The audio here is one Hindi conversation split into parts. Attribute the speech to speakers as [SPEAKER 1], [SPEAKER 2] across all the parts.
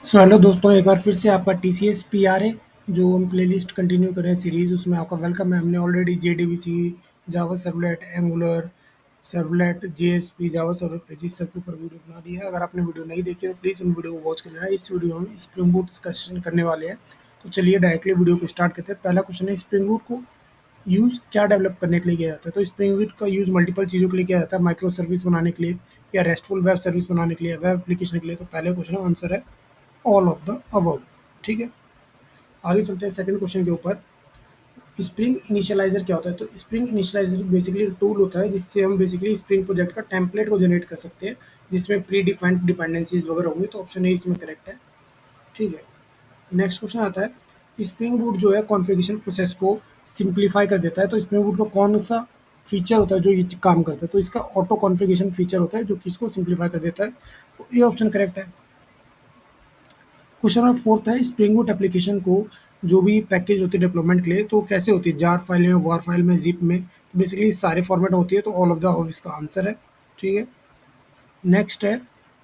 [SPEAKER 1] सो हेलो दोस्तों, एक बार फिर से आपका TCS PRA जो हम प्लेलिस्ट कंटिन्यू कर रहे हैं सीरीज़, उसमें आपका वेलकम है। हमने ऑलरेडी JDBC, जावा सर्वलेट, एंगुलर सर्वलेट, JSP, जावा सर्वलेट पेजेस सबके ऊपर वीडियो बना दी है। अगर आपने वीडियो नहीं देखी तो प्लीज़ उन वीडियो को वॉच कर लेना। इस वीडियो में हम स्प्रिंग बूट डिस्कशन करने वाले हैं। तो चलिए डायरेक्टली वीडियो को स्टार्ट करते हैं। पहला क्वेश्चन है, स्प्रिंग बूट को यूज़ क्या डेवलप करने के लिए किया जाता है? तो स्प्रिंग बूट का यूज़ मल्टीपल चीज़ों के लिए किया जाता है, माइक्रो सर्विस बनाने के लिए या रेस्टफुल वेब सर्विस बनाने के लिए, वेब एप्लीकेशन के लिए। तो पहले क्वेश्चन का आंसर है ऑल ऑफ द अबव। ठीक है, आगे चलते हैं सेकंड क्वेश्चन के ऊपर। स्प्रिंग इनिशियलाइजर क्या होता है? तो स्प्रिंग इनिशियलाइजर बेसिकली एक टूल होता है जिससे हम बेसिकली स्प्रिंग प्रोजेक्ट का टेम्पलेट को जनरेट कर सकते हैं, जिसमें प्री डिफाइंड डिपेंडेंसीज वगैरह होंगी। तो ऑप्शन ए इसमें करेक्ट है। ठीक है, नेक्स्ट क्वेश्चन आता है, स्प्रिंग बूट जो है कॉन्फ़िगरेशन प्रोसेस को सिंप्लीफाई कर देता है। तो स्प्रिंग बूट का कौन सा फीचर होता है जो ये काम करता है? तो इसका ऑटो कॉन्फ़िगरेशन फीचर होता है जो कि इसको सिंप्लीफाई कर देता है। तो ये ऑप्शन करेक्ट है। क्वेश्चन नंबर फोर्थ है, स्प्रिंग बूट एप्लीकेशन को जो भी पैकेज होती है डेवलपमेंट के लिए, तो कैसे होती है? जार फाइल में, वार फाइल में, जिप में? तो बेसिकली सारे फॉर्मेट होती है। तो ऑल ऑफ द अबव इसका आंसर है। ठीक है, नेक्स्ट है,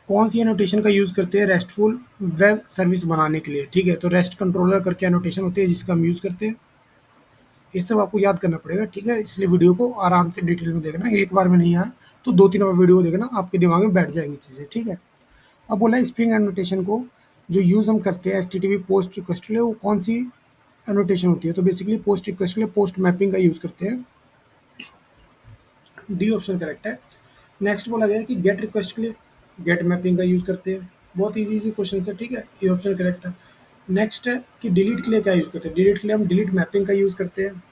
[SPEAKER 1] कौन सी एनोटेशन का यूज़ करते हैं रेस्टफुल वेब सर्विस बनाने के लिए? ठीक है, तो रेस्ट कंट्रोलर करके एनोटेशन होती है जिसका हम यूज़ करते हैं। ये सब आपको याद करना पड़ेगा। ठीक है, इसलिए वीडियो को आराम से डिटेल में देखना, एक बार में नहीं आया तो दो तीन बार वीडियो को देखना, आपके दिमाग में बैठ जाएंगी चीज़ें। ठीक है, अब बोला है स्प्रिंग एनोटेशन को जो यूज़ हम करते हैं HTTP पोस्ट रिक्वेस्ट के लिए, वो कौन सी एनोटेशन होती है? तो बेसिकली पोस्ट रिक्वेस्ट के लिए पोस्ट मैपिंग का यूज़ करते हैं। डी ऑप्शन करेक्ट है। नेक्स्ट बोला गया है कि गेट रिक्वेस्ट के लिए गेट मैपिंग का यूज़ करते हैं। बहुत इजी इजी क्वेश्चन है। ठीक है, ये ऑप्शन करेक्ट है। नेक्स्ट है कि डिलीट के लिए क्या यूज़ करते हैं? डिलीट के लिए हम डिलीट मैपिंग का यूज़ करते हैं।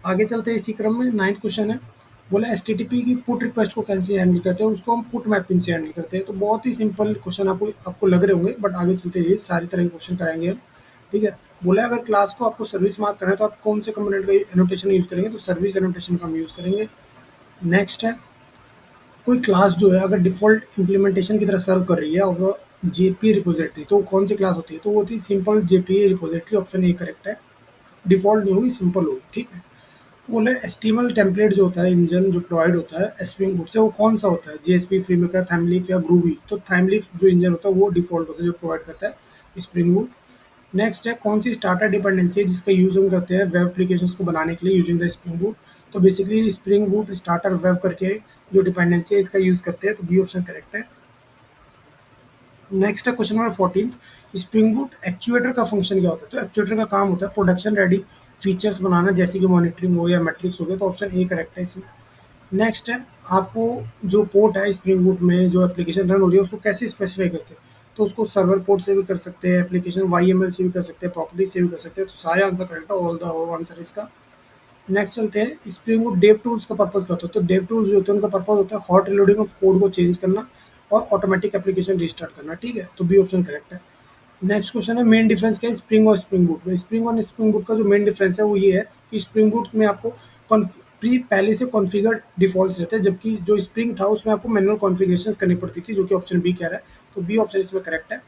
[SPEAKER 1] आगे चलते हैं इसी क्रम में, नाइन्थ क्वेश्चन है, बोला HTTP की पुट रिक्वेस्ट को कैसे हैंडल करते हैं? उसको हम पुट मैपिंग से हैंडल करते हैं। तो बहुत ही सिंपल क्वेश्चन आपको आपको लग रहे होंगे, बट आगे चलते ही सारी तरह के क्वेश्चन कराएंगे हम। ठीक है, बोला है अगर क्लास को आपको सर्विस मार्क करना है तो आप कौन से कंपोनेंट का एनोटेशन यूज़ करेंगे? तो सर्विस एनोटेशन का हम यूज़ करेंगे। नेक्स्ट है, कोई क्लास जो है अगर डिफ़ॉल्ट इम्प्लीमेंटेशन की तरह सर्व कर रही है और वो जेपी रिपोजिटरी, तो कौन सी क्लास होती है? तो वो होती है simple JP repository. Option A correct है। डिफ़ॉल्ट नहीं होगी, सिंपल होगी। ठीक है, बोले एचटीएमएल टेम्पलेट जो होता है, इंजन जो प्रोवाइड होता है स्प्रिंग बूट से, वो कौन सा होता है? जेएसपी, फ्रीमेकर, थैमलीफ या ग्रूवी? तो थैमलीफ जो इंजन होता है वो डिफ़ॉल्ट होता है जो प्रोवाइड करता है स्प्रिंग बूट। नेक्स्ट है, कौन सी स्टार्टर डिपेंडेंसी है जिसका यूज़ हम करते हैं वेब एप्लीकेशंस को बनाने के लिए यूजिंग द स्प्रिंग बूट? तो basically spring boot starter web करके जो डिपेंडेंसी है इसका यूज़ करते हैं। तो बी ऑप्शन करेक्ट है। नेक्स्ट है question number 14, spring boot actuator का फंक्शन क्या होता है? तो एक्चुएटर का काम होता है प्रोडक्शन रेडी फीचर्स बनाना, जैसे कि मॉनिटरिंग हो या मैट्रिक्स हो गया। तो ऑप्शन ए करेक्ट है इसमें। नेक्स्ट है, आपको जो पोर्ट है स्प्रिंग बूट में जो एप्लीकेशन रन हो रही है उसको कैसे स्पेसिफाई करते हैं? तो उसको सर्वर पोर्ट से भी कर सकते हैं, एप्लीकेशन YML से भी कर सकते हैं, प्रॉपर्टी से भी कर सकते हैं। तो सारे आंसर करेक्ट है, ऑल द आंसर इसका। नेक्स्ट चलते हैं, स्प्रिंग बूट डेव टूल्स का पर्पस क्या होता है? तो डेव टूल्स जो होते हैं उनका पर्पस होता है हॉट रिलोडिंग ऑफ कोड को चेंज करना और ऑटोमेटिक एप्लीकेशन रिस्टार्ट करना। ठीक है, तो बी ऑप्शन करेक्ट है। नेक्स्ट क्वेश्चन है, मेन डिफरेंस क्या है स्प्रिंग और स्प्रिंग बूट में? स्प्रिंग और स्प्रिंग बूट का जो मेन डिफरेंस है वो ये है कि स्प्रिंग बूट में आपको प्री पहले से कॉन्फ़िगर्ड डिफ़ॉल्ट्स रहते हैं, जबकि जो स्प्रिंग था उसमें आपको मैनुअल कॉन्फ़िगरेशंस करनी पड़ती थी, जो कि ऑप्शन बी कह रहा है। तो बी ऑप्शन इसमें करेक्ट है।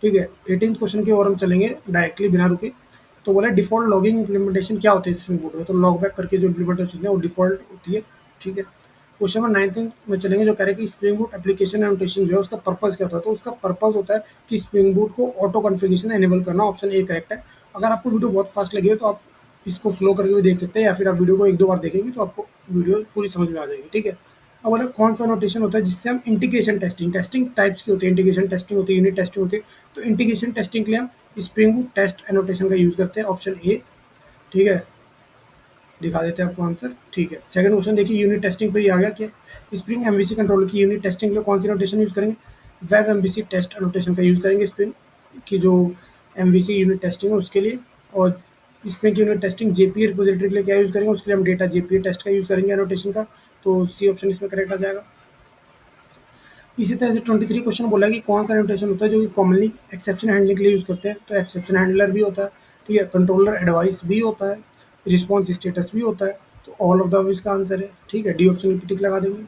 [SPEAKER 1] ठीक है, 18th क्वेश्चन की ओर हम चलेंगे डायरेक्टली बिना रुके। तो बोला डिफ़ॉल्ट लॉगिंग इम्प्लीमेंटेशन क्या होती है स्प्रिंग बूट में? तो लॉग बैक करके जो इम्प्लीमेंटेशन है वो डिफ़ॉल्ट होती है। ठीक है, क्वेश्चन नंबर 19 में चलेंगे, जो कह रहे हैं कि स्प्रिंग बूट एप्लीकेशन एनोटेशन जो है उसका पर्पस क्या होता है? तो उसका पर्पस होता है कि स्प्रिंग बूट को ऑटो कॉन्फ़िगरेशन एनेबल करना। ऑप्शन ए करेक्ट है। अगर आपको वीडियो बहुत फास्ट लगी हो तो आप इसको स्लो करके भी देख सकते हैं, या फिर आप वीडियो को एक दो बार देखेंगे तो आपको वीडियो पूरी समझ में आ जाएगी। ठीक है, अब बोला कौन सा नोटेशन होता है जिससे हम इंटीग्रेशन टेस्टिंग, टेस्टिंग टाइप्स की होती है, इंटीग्रेशन टेस्टिंग होती है, यूनिट टेस्टिंग होती है। तो इंटीग्रेशन टेस्टिंग के लिए हम स्प्रिंग बूट टेस्ट एनोटेशन का यूज़ करते हैं। Option A. ठीक है, दिखा देते हैं आपको आंसर। ठीक है, सेकंड क्वेश्चन देखिए, यूनिट टेस्टिंग पे ही आ गया कि स्प्रिंग एमवीसी कंट्रोलर की यूनिट टेस्टिंग के लिए कौन सी नोटेशन यूज़ करेंगे? वेब एमवीसी टेस्ट नोटेशन का यूज़ करेंगे स्प्रिंग की जो एमवीसी यूनिट टेस्टिंग है उसके लिए। और स्प्रिंग की यूनिट टेस्टिंग जेपीई रिपोजिटरी के लिए क्या यूज़ करेंगे? उसके लिए हम डेटा जेपीई टेस्ट का यूज़ करेंगे एनोटेशन का। तो सी ऑप्शन इसमें करेक्ट आ जाएगा। इसी तरह से 23 क्वेश्चन बोला है कि कौन सा नोटेशन होता है जो कि कॉमनली एक्सेप्शन हैंडलिंग के लिए यूज़ करते हैं? तो एक्सेप्शन हैंडलर भी होता है, ठीक है, कंट्रोलर एडवाइस भी होता है, रिस्पॉन्स स्टेटस भी होता है। तो ऑल ऑफ द इसका आंसर है। ठीक है, डी ऑप्शन पे टिक लगा देंगे।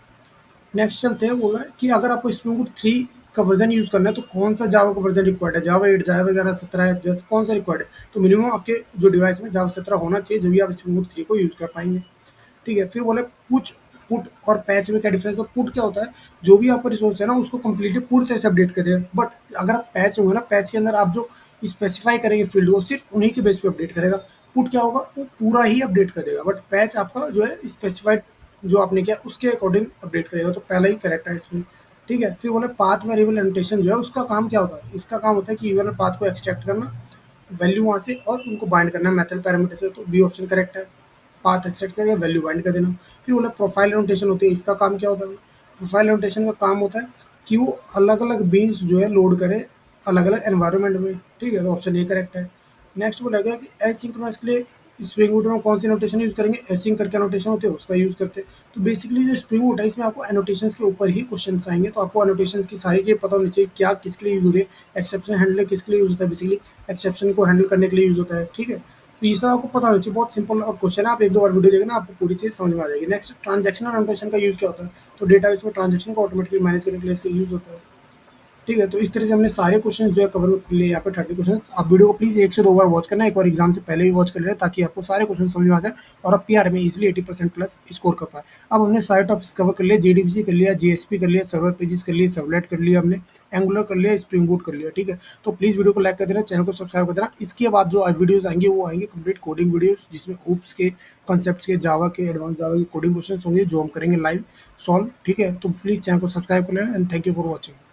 [SPEAKER 1] नेक्स्ट चलते हैं, बोला है कि अगर आपको स्प्रिंग बूट 3 का वर्जन यूज़ करना है तो कौन सा जावा का वर्जन रिक्वायर्ड है? जावा 8, जावा वगैरह 17 है, कौन सा रिक्वायर्ड है? तो मिनिमम आपके जो डिवाइस में जावा 17 होना चाहिए, जब भी आप स्प्रिंग बूट 3 को यूज़ कर पाएंगे। ठीक है, फिर बोले पूछ पुट और पैच में क्या डिफरेंस है? पुट क्या होता है, जो भी आपका रिसोर्स है ना उसको कंप्लीटली पूरी तरह से अपडेट कर देगा। बट अगर आप पैच होंगे ना, पैच के अंदर आप जो स्पेसिफाई करेंगे फील्ड को सिर्फ उन्हीं के बेस पे अपडेट करेगा। पुट क्या होगा, वो पूरा ही अपडेट कर देगा, बट पैच आपका जो है स्पेसिफाइड जो आपने किया उसके अकॉर्डिंग अपडेट करेगा। तो पहला ही करेक्ट है इसमें। ठीक है, फिर बोले पाथ वेरिएबल एनोटेशन जो है उसका काम क्या होता है? इसका काम होता है कि यूआरएल पाथ को एक्सट्रैक्ट करना, वैल्यू वहाँ से, और उनको बाइंड करना है मेथड पैरामीटर से। तो बी ऑप्शन करेक्ट है, पाथ एक्सट्रैक्ट करके वैल्यू बाइंड कर देना। फिर बोला प्रोफाइल एनोटेशन होती है, इसका काम क्या होता है? प्रोफाइल एनोटेशन का काम होता है कि वो अलग अलग बीन्स जो है लोड करे अलग अलग एनवायरनमेंट में। ठीक है, तो ऑप्शन ए करेक्ट है। नेक्स्ट बोला गया कि एसिंक्रोनस के लिए स्प्रिंग बूट में कौन सी नोटेशन यूज करेंगे? एसिंक करके नोटेशन होते हैं उसका यूज करते हैं। तो बेसिकली जो स्प्रिंग बूट है इसमें आपको एनोटेशंस के ऊपर ही क्वेश्चन आएंगे, तो आपको एनोटेशंस की सारी चीजें पता होनी चाहिए, क्या किसके लिए यूज हो रही है, एक्सेप्शन हैंडलर किसके लिए यूज होता है, बेसिकली एक्सेप्शन को हैंडल करने के लिए यूज होता है। ठीक है, तो ये सब आपको पता होना चाहिए। बहुत सिंपल और क्वेश्चन है, आप एक दो बार वीडियो देखना आपको पूरी चीज समझ में आ जाएगी। नेक्स्ट ट्रांजेक्शनल एनोटेशन का यूज क्या होता है? तो डेटाबेस में ट्रांजेक्शन को ऑटोमेटिकली मैनेज करने के लिए इसका यूज होता है। ठीक है, तो इस तरह से हमने सारे क्वेश्चन जो है कवर कर लिए यहाँ पे 30 क्वेश्चन। आप वीडियो को प्लीज 1 से 2 बार वॉच करना, एक बार एग्जाम से पहले भी वॉच कर लेना, ताकि आपको सारे क्वेश्चन समझ में आ जाए और आप पीआर में इजिली 80% प्लस स्कोर कर पाए। अब हमने सारे टॉपिक्स कवर कर लिए, जेडीबीसी कर लिया, जीएसपी कर लिया, सर्वर पेजेस कर लिए, सर्वलेट कर लिया हमने, एंगुलर कर लिया, स्प्रिंग बूट कर लिया। ठीक है, तो प्लीज वीडियो को लाइक कर देना, चैनल को सब्सक्राइब कर देना। इसके बाद जो वीडियोज आएंगे वो आएंगे कंप्लीट कोडिंग वीडियोज, जिसमें ओप्स के कॉन्सेप्ट्स के, जावा के, एडवांस जावा के कोडिंग क्वेश्चन होंगे जो हम करेंगे लाइव सॉल्व। ठीक है, तो प्लीज चैनल को सब्सक्राइब कर लेना and thank you for watching.